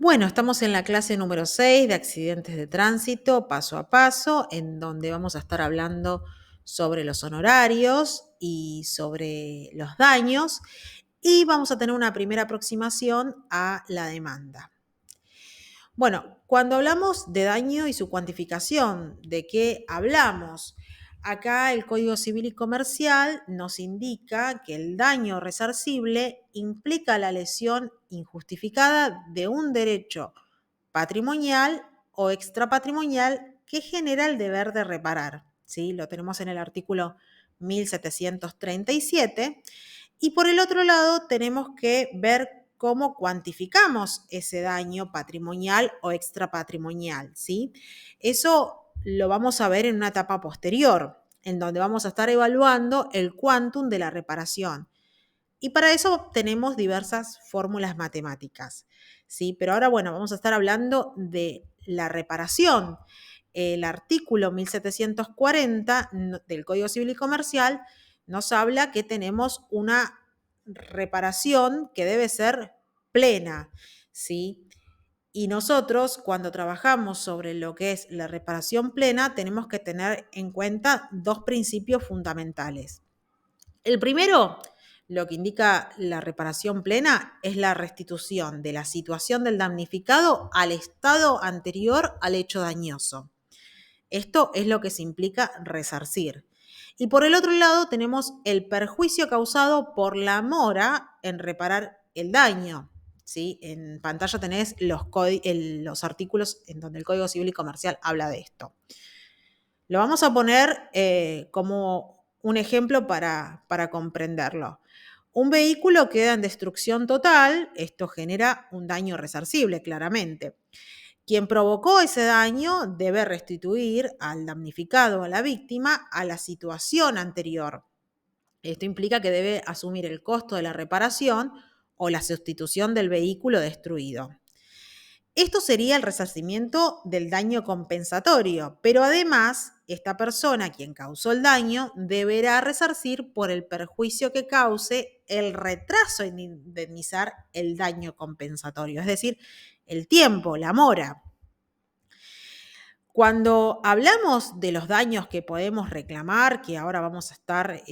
Bueno, estamos en la clase número 6 de accidentes de tránsito, paso a paso, en donde vamos a estar hablando sobre los honorarios y sobre los daños, y vamos a tener una primera aproximación a la demanda. Bueno, cuando hablamos de daño y su cuantificación, ¿de qué hablamos? Acá el Código Civil y Comercial nos indica que el daño resarcible implica la lesión injustificada de un derecho patrimonial o extrapatrimonial que genera el deber de reparar. ¿Sí? Lo tenemos en el artículo 1737. Y por el otro lado, tenemos que ver cómo cuantificamos ese daño patrimonial o extrapatrimonial, ¿sí? Eso lo vamos a ver en una etapa posterior, en donde vamos a estar evaluando el quantum de la reparación. Y para eso tenemos diversas fórmulas matemáticas, ¿sí? Pero ahora, bueno, vamos a estar hablando de la reparación. El artículo 1740 del Código Civil y Comercial nos habla que tenemos una reparación que debe ser plena, ¿sí? Y nosotros, cuando trabajamos sobre lo que es la reparación plena, tenemos que tener en cuenta dos principios fundamentales. El primero, lo que indica la reparación plena, es la restitución de la situación del damnificado al estado anterior al hecho dañoso. Esto es lo que se implica resarcir. Y por el otro lado tenemos el perjuicio causado por la mora en reparar el daño. ¿Sí? En pantalla tenés los artículos en donde el Código Civil y Comercial habla de esto. Lo vamos a poner como un ejemplo para comprenderlo. Un vehículo queda en destrucción total, esto genera un daño resarcible, claramente. Quien provocó ese daño debe restituir al damnificado o a la víctima a la situación anterior. Esto implica que debe asumir el costo de la reparación o la sustitución del vehículo destruido. Esto sería el resarcimiento del daño compensatorio, pero además esta persona, quien causó el daño, deberá resarcir por el perjuicio que cause el retraso en indemnizar el daño compensatorio, es decir, el tiempo, la mora. Cuando hablamos de los daños que podemos reclamar, que ahora vamos a estar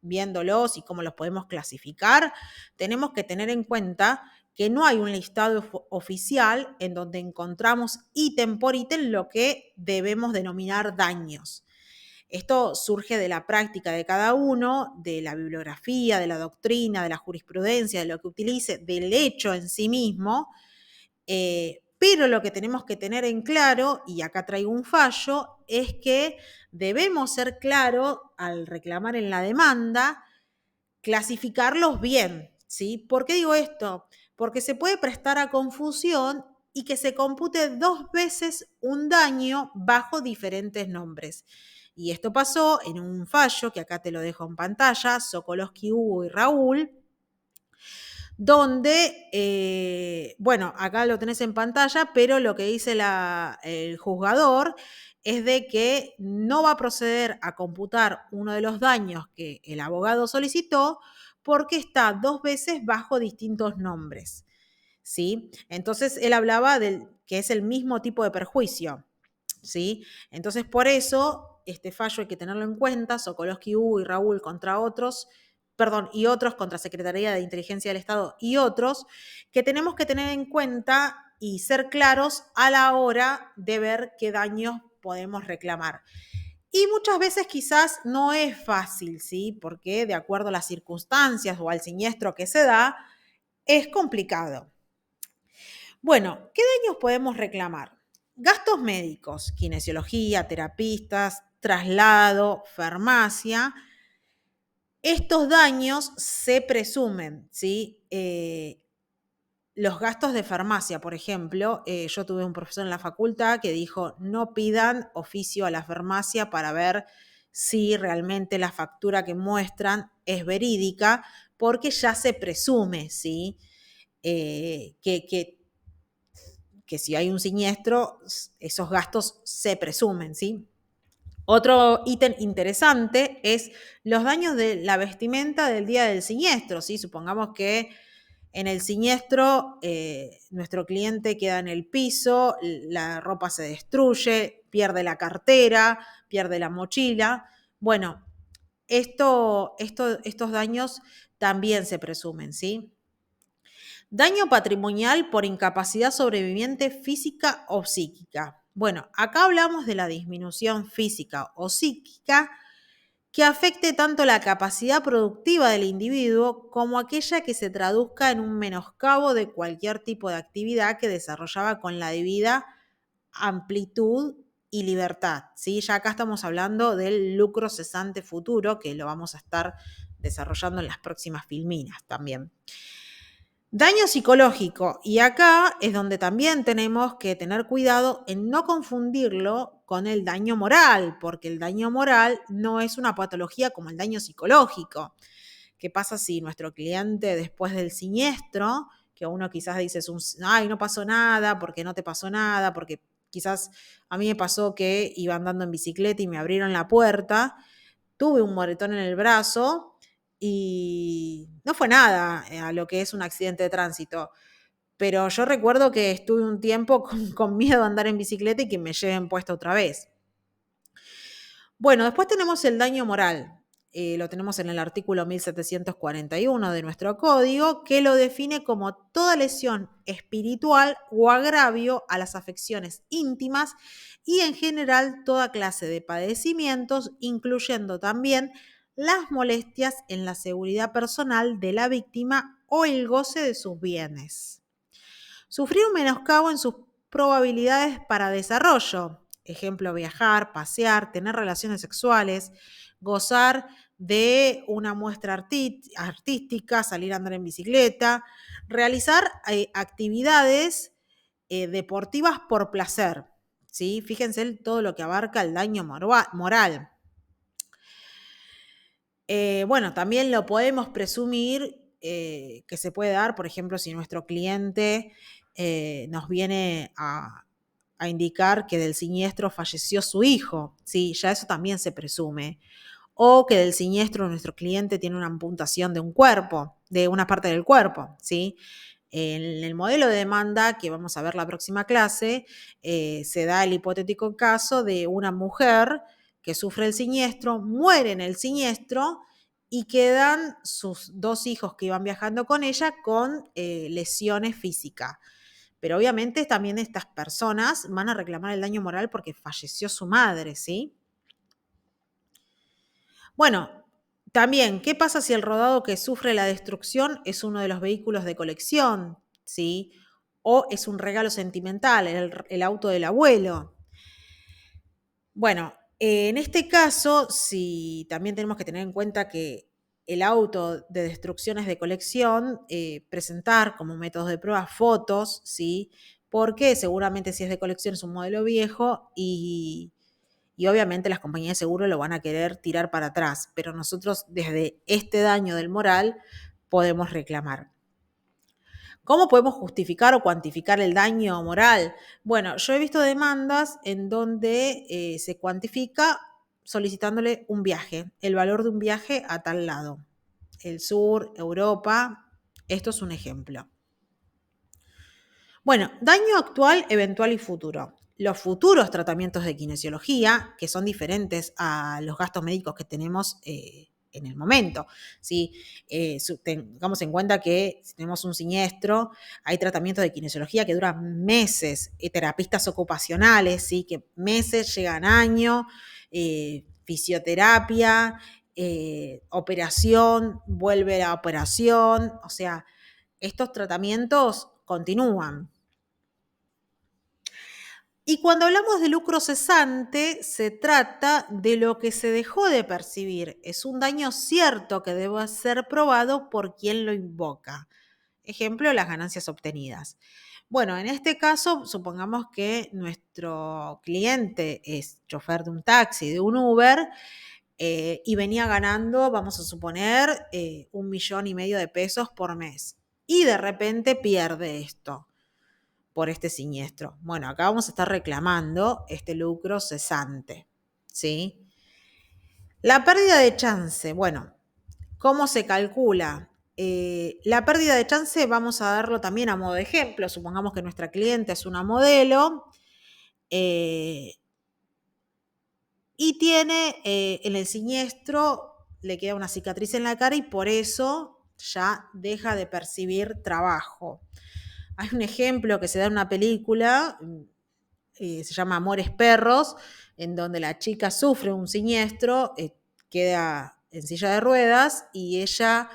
viéndolos y cómo los podemos clasificar, tenemos que tener en cuenta que no hay un listado oficial en donde encontramos ítem por ítem lo que debemos denominar daños. Esto surge de la práctica de cada uno, de la bibliografía, de la doctrina, de la jurisprudencia, de lo que utilice, del hecho en sí mismo. Pero lo que tenemos que tener en claro, y acá traigo un fallo, es que debemos ser claros al reclamar en la demanda, clasificarlos bien, ¿sí? ¿Por qué digo esto? Porque se puede prestar a confusión y que se compute 2 veces un daño bajo diferentes nombres. Y esto pasó en un fallo, que acá te lo dejo en pantalla, Sokolowski, Hugo y Raúl, donde, bueno, acá lo tenés en pantalla, pero lo que dice el juzgador es de que no va a proceder a computar uno de los daños que el abogado solicitó porque está 2 veces bajo distintos nombres, ¿sí? Entonces, él hablaba del que es el mismo tipo de perjuicio, ¿sí? Entonces, por eso, este fallo hay que tenerlo en cuenta, Sokolowski, Hugo y Raúl contra otros, perdón, y otros contra Secretaría de Inteligencia del Estado y otros, que tenemos que tener en cuenta y ser claros a la hora de ver qué daños podemos reclamar. Y muchas veces quizás no es fácil, ¿sí? Porque de acuerdo a las circunstancias o al siniestro que se da, es complicado. Bueno, ¿qué daños podemos reclamar? Gastos médicos, kinesiología, terapistas, traslado, farmacia. Estos daños se presumen, ¿sí? Los gastos de farmacia, por ejemplo, yo tuve un profesor en la facultad que dijo, no pidan oficio a la farmacia para ver si realmente la factura que muestran es verídica, porque ya se presume, ¿sí? Que si hay un siniestro, esos gastos se presumen, ¿sí? Otro ítem interesante es los daños de la vestimenta del día del siniestro, ¿sí? Supongamos que En el siniestro, nuestro cliente queda en el piso, la ropa se destruye, pierde la cartera, pierde la mochila. Bueno, estos daños también se presumen, ¿sí? Daño patrimonial por incapacidad sobreviviente física o psíquica. Bueno, acá hablamos de la disminución física o psíquica que afecte tanto la capacidad productiva del individuo como aquella que se traduzca en un menoscabo de cualquier tipo de actividad que desarrollaba con la debida amplitud y libertad, ¿sí? Ya acá estamos hablando del lucro cesante futuro, que lo vamos a estar desarrollando en las próximas filminas también. Daño psicológico, y acá es donde también tenemos que tener cuidado en no confundirlo con el daño moral, porque el daño moral no es una patología como el daño psicológico. ¿Qué pasa si nuestro cliente después del siniestro, que uno quizás dice, ay, no pasó nada, porque no te pasó nada, porque quizás a mí me pasó que iba andando en bicicleta y me abrieron la puerta, tuve un moretón en el brazo y no fue nada a lo que es un accidente de tránsito. Pero yo recuerdo que estuve un tiempo con miedo a andar en bicicleta y que me lleven puesta otra vez. Bueno, después tenemos el daño moral. Lo tenemos en el artículo 1741 de nuestro código, que lo define como toda lesión espiritual o agravio a las afecciones íntimas y en general toda clase de padecimientos, incluyendo también las molestias en la seguridad personal de la víctima o el goce de sus bienes. Sufrir un menoscabo en sus probabilidades para desarrollo. Ejemplo, viajar, pasear, tener relaciones sexuales, gozar de una muestra artística, salir a andar en bicicleta, realizar actividades deportivas por placer. ¿Sí? Fíjense todo lo que abarca el daño moral. Bueno, también lo podemos presumir que se puede dar, por ejemplo, si nuestro cliente nos viene a indicar que del siniestro falleció su hijo, ¿sí? Ya eso también se presume. O que del siniestro nuestro cliente tiene una amputación de un cuerpo, de una parte del cuerpo, ¿sí? En el modelo de demanda que vamos a ver la próxima clase, se da el hipotético caso de una mujer que sufre el siniestro, muere en el siniestro y quedan sus dos hijos que iban viajando con ella con lesiones físicas. Pero obviamente también estas personas van a reclamar el daño moral porque falleció su madre, ¿sí? Bueno, también, ¿qué pasa si el rodado que sufre la destrucción es uno de los vehículos de colección, ¿sí? O es un regalo sentimental, el auto del abuelo. Bueno, en este caso, sí, también tenemos que tener en cuenta que el auto de destrucciones de colección, presentar como métodos de prueba fotos, ¿sí? Porque seguramente si es de colección es un modelo viejo y obviamente las compañías de seguro lo van a querer tirar para atrás, pero nosotros desde este daño del moral podemos reclamar. ¿Cómo podemos justificar o cuantificar el daño moral? Bueno, yo he visto demandas en donde se cuantifica solicitándole un viaje, el valor de un viaje a tal lado. El sur, Europa, esto es un ejemplo. Bueno, daño actual, eventual y futuro. Los futuros tratamientos de kinesiología, que son diferentes a los gastos médicos que tenemos en el momento. ¿Sí? Tengamos en cuenta que si tenemos un siniestro, hay tratamientos de kinesiología que duran meses, terapistas ocupacionales, ¿sí? Que meses, llegan años, fisioterapia, operación, vuelve la operación, o sea, estos tratamientos continúan. Y cuando hablamos de lucro cesante, se trata de lo que se dejó de percibir. Es un daño cierto que debe ser probado por quien lo invoca. Ejemplo, las ganancias obtenidas. Bueno, en este caso, supongamos que nuestro cliente es chofer de un taxi, de un Uber, y venía ganando, vamos a suponer, 1,5 millones de pesos por mes. Y de repente pierde esto por este siniestro. Bueno, acá vamos a estar reclamando este lucro cesante, ¿sí? La pérdida de chance, bueno, ¿cómo se calcula? La pérdida de chance vamos a darlo también a modo de ejemplo. Supongamos que nuestra cliente es una modelo y tiene en el siniestro, le queda una cicatriz en la cara y por eso ya deja de percibir trabajo. Hay un ejemplo que se da en una película, se llama Amores Perros, en donde la chica sufre un siniestro, queda en silla de ruedas y ella,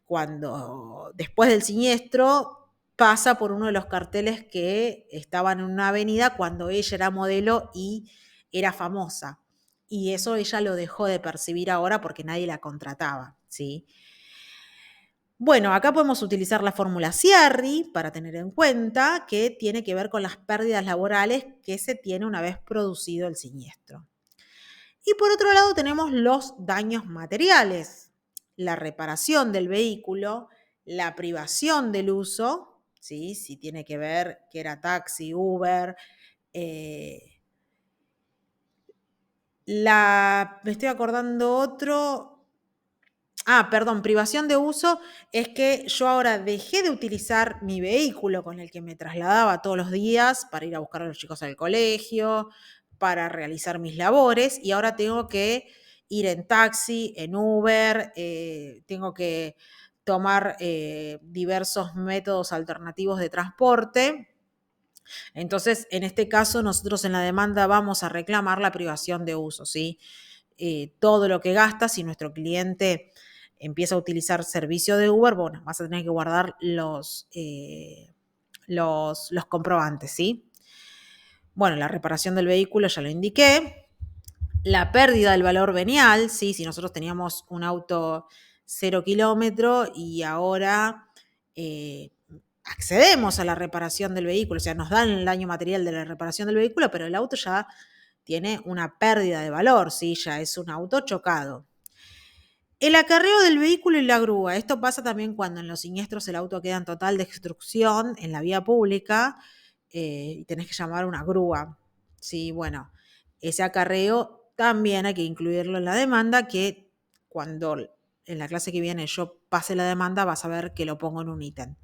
cuando después del siniestro, pasa por uno de los carteles que estaban en una avenida cuando ella era modelo y era famosa. Y eso ella lo dejó de percibir ahora porque nadie la contrataba, ¿sí? Bueno, acá podemos utilizar la fórmula Ciarri para tener en cuenta que tiene que ver con las pérdidas laborales que se tiene una vez producido el siniestro. Y por otro lado tenemos los daños materiales, la reparación del vehículo, la privación del uso, ¿sí? Si tiene que ver que era taxi, Uber, me estoy acordando otro. Perdón, privación de uso es que yo ahora dejé de utilizar mi vehículo con el que me trasladaba todos los días para ir a buscar a los chicos al colegio, para realizar mis labores, y ahora tengo que ir en taxi, en Uber, tengo que tomar diversos métodos alternativos de transporte. Entonces, en este caso, nosotros en la demanda vamos a reclamar la privación de uso, ¿sí? Todo lo que gasta, si nuestro cliente empieza a utilizar servicio de Uber, bueno, vas a tener que guardar los comprobantes, ¿sí? Bueno, la reparación del vehículo ya lo indiqué. La pérdida del valor venial, ¿sí? Si nosotros teníamos un auto 0 kilómetro y ahora accedemos a la reparación del vehículo, o sea, nos dan el daño material de la reparación del vehículo, pero el auto ya tiene una pérdida de valor, ¿sí? Ya es un auto chocado. El acarreo del vehículo y la grúa. Esto pasa también cuando en los siniestros el auto queda en total destrucción en la vía pública y tenés que llamar a una grúa. Sí, bueno, ese acarreo también hay que incluirlo en la demanda, que cuando en la clase que viene yo pase la demanda vas a ver que lo pongo en un ítem.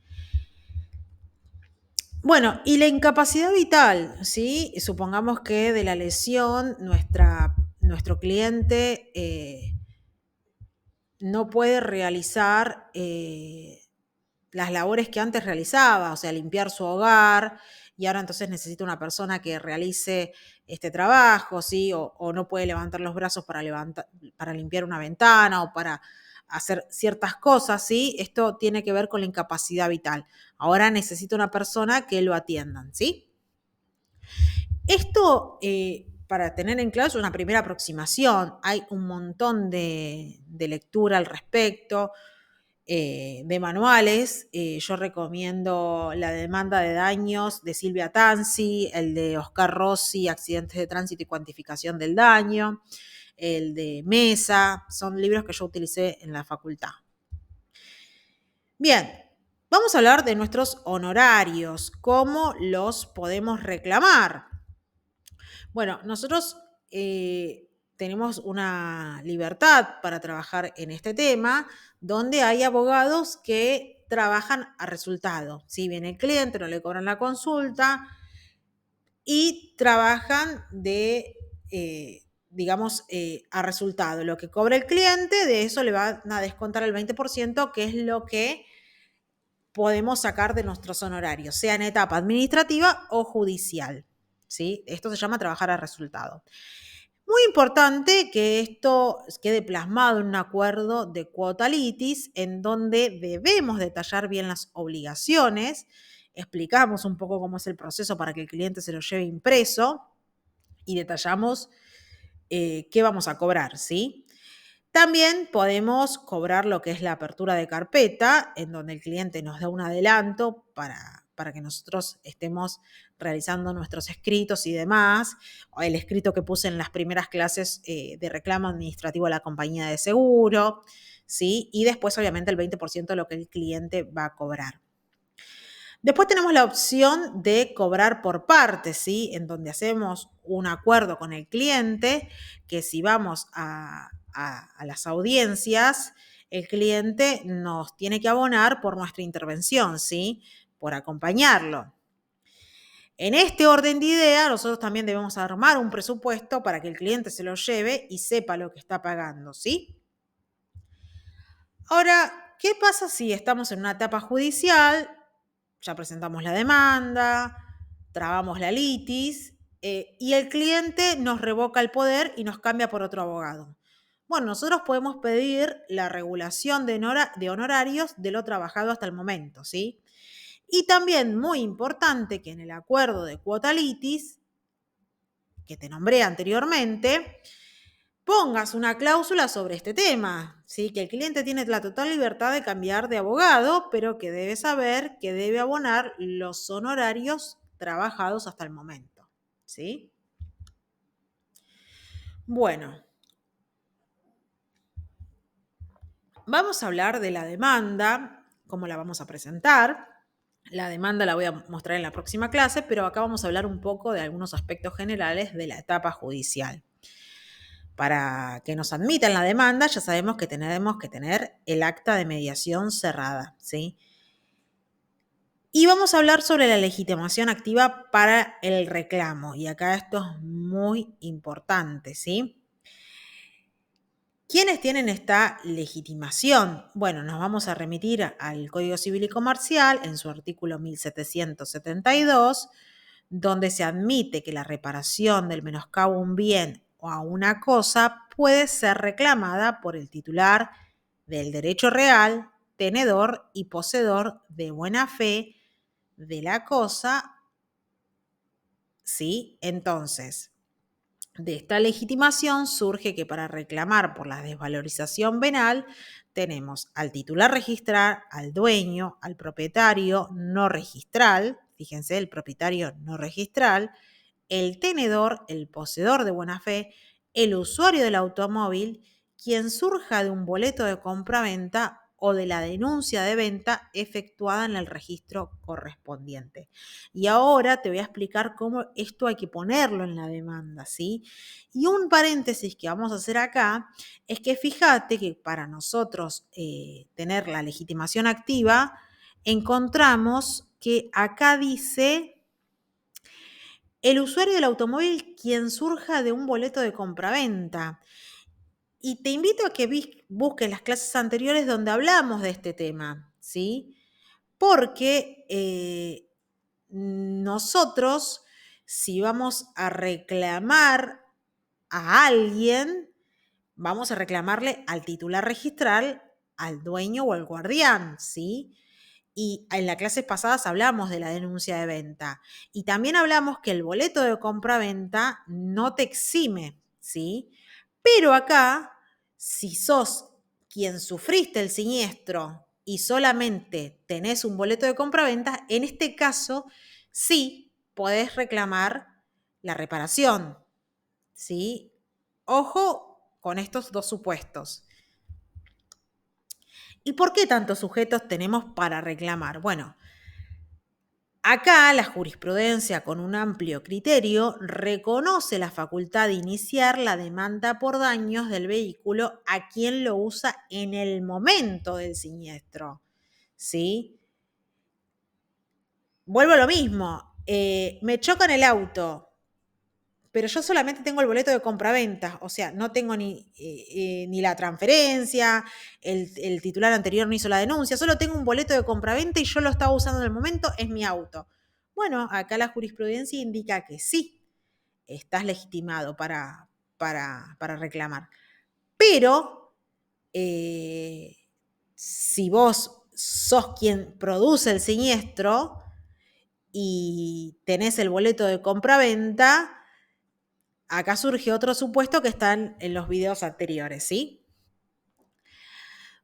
Bueno, y la incapacidad vital, ¿sí? Supongamos que de la lesión nuestro cliente no puede realizar las labores que antes realizaba, o sea, limpiar su hogar, y ahora entonces necesita una persona que realice este trabajo, ¿sí? O no puede levantar los brazos para limpiar una ventana o para hacer ciertas cosas, ¿sí? Esto tiene que ver con la incapacidad vital. Ahora necesita una persona que lo atiendan, ¿sí? Esto, para tener en claro, es una primera aproximación. Hay un montón de lectura al respecto, de manuales. Yo recomiendo La demanda de daños de Silvia Tanzi, el de Oscar Rossi, Accidentes de tránsito y cuantificación del daño, el de Mesa. Son libros que yo utilicé en la facultad. Bien, vamos a hablar de nuestros honorarios, cómo los podemos reclamar. Bueno, nosotros tenemos una libertad para trabajar en este tema, donde hay abogados que trabajan a resultado. Si viene el cliente, no le cobran la consulta y trabajan a resultado. Lo que cobra el cliente, de eso le van a descontar el 20%, que es lo que podemos sacar de nuestros honorarios, sea en etapa administrativa o judicial, ¿sí? Esto se llama trabajar a resultado. Muy importante que esto quede plasmado en un acuerdo de cuota litis, en donde debemos detallar bien las obligaciones, explicamos un poco cómo es el proceso para que el cliente se lo lleve impreso y detallamos qué vamos a cobrar, ¿sí? También podemos cobrar lo que es la apertura de carpeta, en donde el cliente nos da un adelanto para que nosotros estemos realizando nuestros escritos y demás, o el escrito que puse en las primeras clases de reclamo administrativo a la compañía de seguro, ¿sí? Y después, obviamente, el 20% de lo que el cliente va a cobrar. Después tenemos la opción de cobrar por partes, ¿sí? En donde hacemos un acuerdo con el cliente, que si vamos a las audiencias, el cliente nos tiene que abonar por nuestra intervención, ¿sí? Por acompañarlo. En este orden de idea, nosotros también debemos armar un presupuesto para que el cliente se lo lleve y sepa lo que está pagando, ¿sí? Ahora, ¿qué pasa si estamos en una etapa judicial? Ya presentamos la demanda, trabamos la litis y el cliente nos revoca el poder y nos cambia por otro abogado. Bueno, nosotros podemos pedir la regulación de honorarios de lo trabajado hasta el momento, ¿sí? Y también muy importante que en el acuerdo de cuota litis, que te nombré anteriormente, pongas una cláusula sobre este tema, ¿sí? Que el cliente tiene la total libertad de cambiar de abogado, pero que debe saber que debe abonar los honorarios trabajados hasta el momento, ¿sí? Bueno, vamos a hablar de la demanda, cómo la vamos a presentar. La demanda la voy a mostrar en la próxima clase, pero acá vamos a hablar un poco de algunos aspectos generales de la etapa judicial. Para que nos admitan la demanda, ya sabemos que tenemos que tener el acta de mediación cerrada, ¿sí? Y vamos a hablar sobre la legitimación activa para el reclamo. Y acá esto es muy importante, ¿sí? ¿Quiénes tienen esta legitimación? Bueno, nos vamos a remitir al Código Civil y Comercial en su artículo 1772, donde se admite que la reparación del menoscabo a un bien o a una cosa puede ser reclamada por el titular del derecho real, tenedor y poseedor de buena fe de la cosa, ¿sí? Entonces, de esta legitimación surge que para reclamar por la desvalorización venal tenemos al titular registral, al dueño, al propietario no registral, fíjense, el propietario no registral, el tenedor, el poseedor de buena fe, el usuario del automóvil, quien surja de un boleto de compra-venta o de la denuncia de venta efectuada en el registro correspondiente. Y ahora te voy a explicar cómo esto hay que ponerlo en la demanda, ¿sí? Y un paréntesis que vamos a hacer acá es que fíjate que para nosotros tener la legitimación activa, encontramos que acá dice el usuario del automóvil quien surja de un boleto de compraventa. Y te invito a que busques las clases anteriores donde hablamos de este tema, ¿sí? Porque nosotros, si vamos a reclamar a alguien, vamos a reclamarle al titular registral, al dueño o al guardián, ¿sí? Y en las clases pasadas hablamos de la denuncia de venta. Y también hablamos que el boleto de compra-venta no te exime, ¿sí? Pero acá, si sos quien sufriste el siniestro y solamente tenés un boleto de compra-venta, en este caso sí podés reclamar la reparación, ¿sí? Ojo con estos dos supuestos. ¿Y por qué tantos sujetos tenemos para reclamar? Bueno, acá la jurisprudencia con un amplio criterio reconoce la facultad de iniciar la demanda por daños del vehículo a quien lo usa en el momento del siniestro, ¿sí? Vuelvo a lo mismo, me chocan el auto, pero yo solamente tengo el boleto de compraventa, o sea, no tengo ni la transferencia, el titular anterior no hizo la denuncia, solo tengo un boleto de compraventa y yo lo estaba usando en el momento, es mi auto. Bueno, acá la jurisprudencia indica que sí, estás legitimado para reclamar. Pero si vos sos quien produce el siniestro y tenés el boleto de compraventa, acá surge otro supuesto que están en los videos anteriores, ¿sí?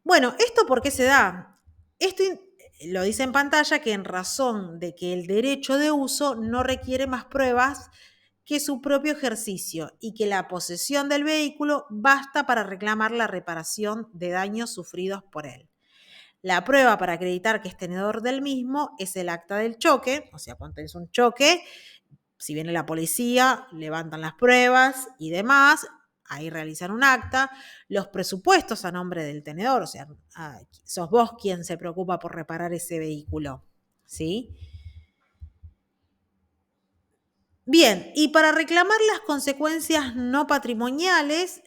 Bueno, ¿esto por qué se da? Esto lo dice en pantalla que en razón de que el derecho de uso no requiere más pruebas que su propio ejercicio y que la posesión del vehículo basta para reclamar la reparación de daños sufridos por él. La prueba para acreditar que es tenedor del mismo es el acta del choque, o sea, cuando tenés un choque, si viene la policía, levantan las pruebas y demás, ahí realizar un acta, los presupuestos a nombre del tenedor, o sea, sos vos quien se preocupa por reparar ese vehículo, ¿sí? Bien, y para reclamar las consecuencias no patrimoniales,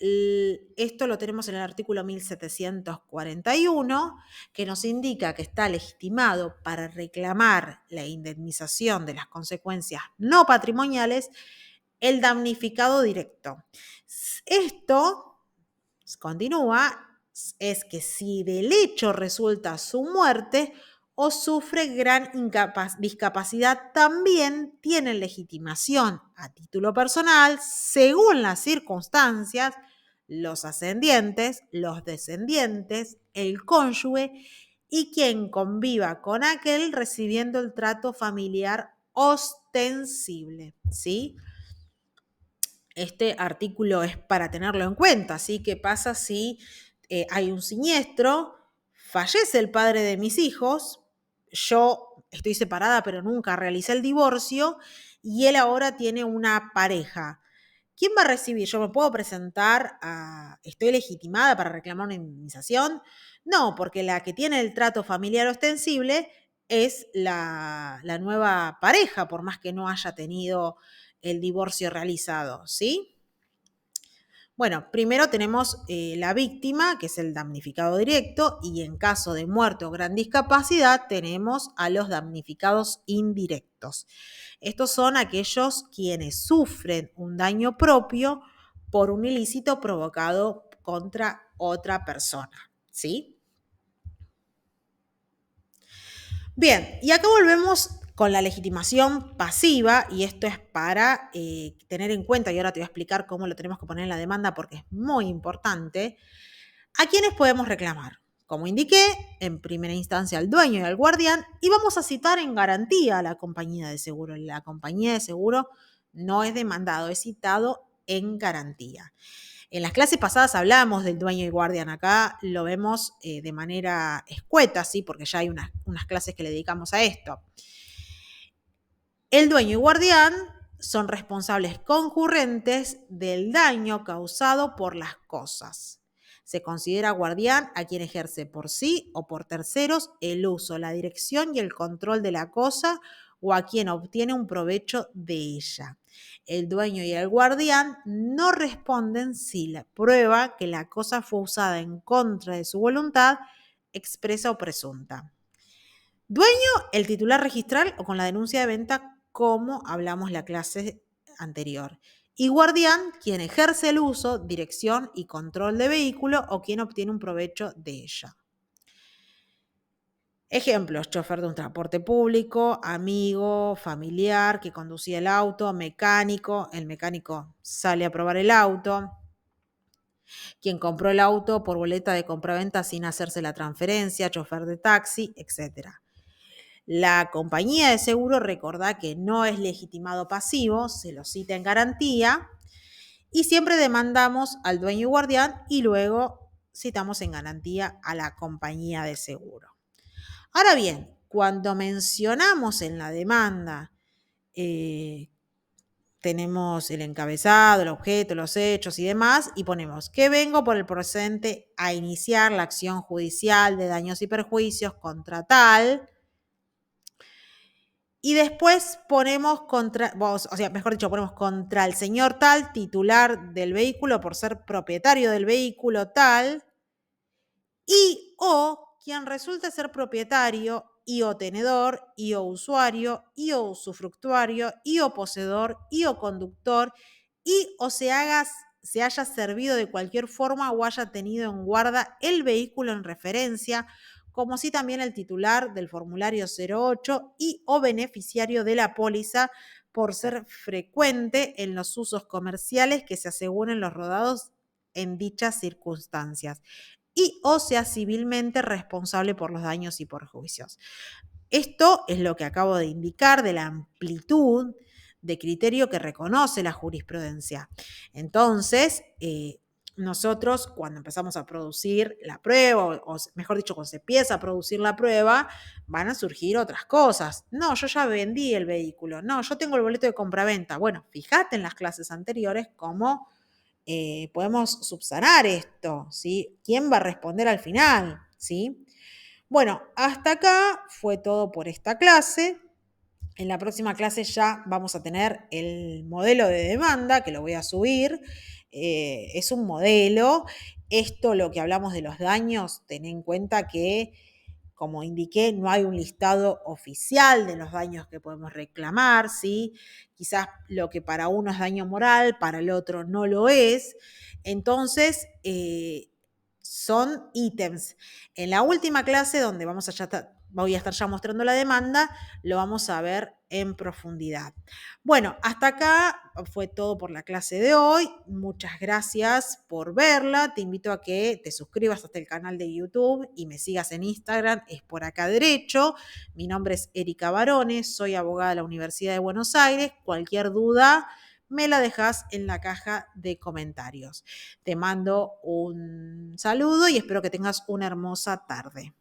esto lo tenemos en el artículo 1741, que nos indica que está legitimado para reclamar la indemnización de las consecuencias no patrimoniales el damnificado directo. Esto, continúa, es que si del hecho resulta su muerte o sufre gran discapacidad, también tienen legitimación a título personal, según las circunstancias, los ascendientes, los descendientes, el cónyuge y quien conviva con aquel recibiendo el trato familiar ostensible, ¿sí? Este artículo es para tenerlo en cuenta, ¿sí? ¿Qué pasa si hay un siniestro, fallece el padre de mis hijos, yo estoy separada pero nunca realicé el divorcio y él ahora tiene una pareja? ¿Quién va a recibir? ¿Yo me puedo presentar estoy legitimada para reclamar una indemnización? No, porque la que tiene el trato familiar ostensible es la nueva pareja, por más que no haya tenido el divorcio realizado, ¿sí? Bueno, primero tenemos la víctima, que es el damnificado directo, y en caso de muerte o gran discapacidad tenemos a los damnificados indirectos. Estos son aquellos quienes sufren un daño propio por un ilícito provocado contra otra persona, ¿sí? Bien, y acá volvemos con la legitimación pasiva, y esto es para tener en cuenta, y ahora te voy a explicar cómo lo tenemos que poner en la demanda porque es muy importante. ¿A quiénes podemos reclamar? Como indiqué, en primera instancia al dueño y al guardián, y vamos a citar en garantía a la compañía de seguro. La compañía de seguro no es demandado, es citado en garantía. En las clases pasadas hablábamos del dueño y guardián, acá lo vemos de manera escueta, ¿sí? Porque ya hay unas clases que le dedicamos a esto. El dueño y guardián son responsables concurrentes del daño causado por las cosas. Se considera guardián a quien ejerce por sí o por terceros el uso, la dirección y el control de la cosa o a quien obtiene un provecho de ella. El dueño y el guardián no responden si la prueba que la cosa fue usada en contra de su voluntad, expresa o presunta. Dueño, el titular registral o con la denuncia de venta, como hablamos la clase anterior. Y guardián, quien ejerce el uso, dirección y control de vehículo o quien obtiene un provecho de ella. Ejemplos: chofer de un transporte público, amigo, familiar que conducía el auto, mecánico, el mecánico sale a probar el auto, quien compró el auto por boleta de compraventa sin hacerse la transferencia, chofer de taxi, etc. La compañía de seguro, recordá que no es legitimado pasivo, se lo cita en garantía y siempre demandamos al dueño y guardián y luego citamos en garantía a la compañía de seguro. Ahora bien, cuando mencionamos en la demanda, tenemos el encabezado, el objeto, los hechos y demás, y ponemos que vengo por el presente a iniciar la acción judicial de daños y perjuicios contra tal. Y después ponemos ponemos contra el señor tal, titular del vehículo por ser propietario del vehículo tal, y o quien resulte ser propietario y o tenedor y o usuario y o usufructuario y o poseedor y o conductor y o se haya servido de cualquier forma o haya tenido en guarda el vehículo en referencia, como si también el titular del formulario 08 y o beneficiario de la póliza por ser frecuente en los usos comerciales que se aseguren los rodados en dichas circunstancias y o sea civilmente responsable por los daños y perjuicios. Esto es lo que acabo de indicar de la amplitud de criterio que reconoce la jurisprudencia. Entonces, nosotros cuando empezamos a producir la prueba, o mejor dicho, cuando se empieza a producir la prueba, van a surgir otras cosas. No, yo ya vendí el vehículo. No, yo tengo el boleto de compraventa. Bueno, fíjate en las clases anteriores cómo podemos subsanar esto, ¿sí? ¿Quién va a responder al final? ¿Sí? Bueno, hasta acá fue todo por esta clase. En la próxima clase ya vamos a tener el modelo de demanda, que lo voy a subir. Es un modelo. Esto, lo que hablamos de los daños, ten en cuenta que, como indiqué, no hay un listado oficial de los daños que podemos reclamar, ¿sí? Quizás lo que para uno es daño moral, para el otro no lo es. Entonces, son ítems. En la última clase, donde voy a estar ya mostrando la demanda, lo vamos a ver en profundidad. Bueno, hasta acá fue todo por la clase de hoy. Muchas gracias por verla. Te invito a que te suscribas hasta el canal de YouTube y me sigas en Instagram, es por acá derecho. Mi nombre es Erika Barone, soy abogada de la Universidad de Buenos Aires. Cualquier duda me la dejas en la caja de comentarios. Te mando un saludo y espero que tengas una hermosa tarde.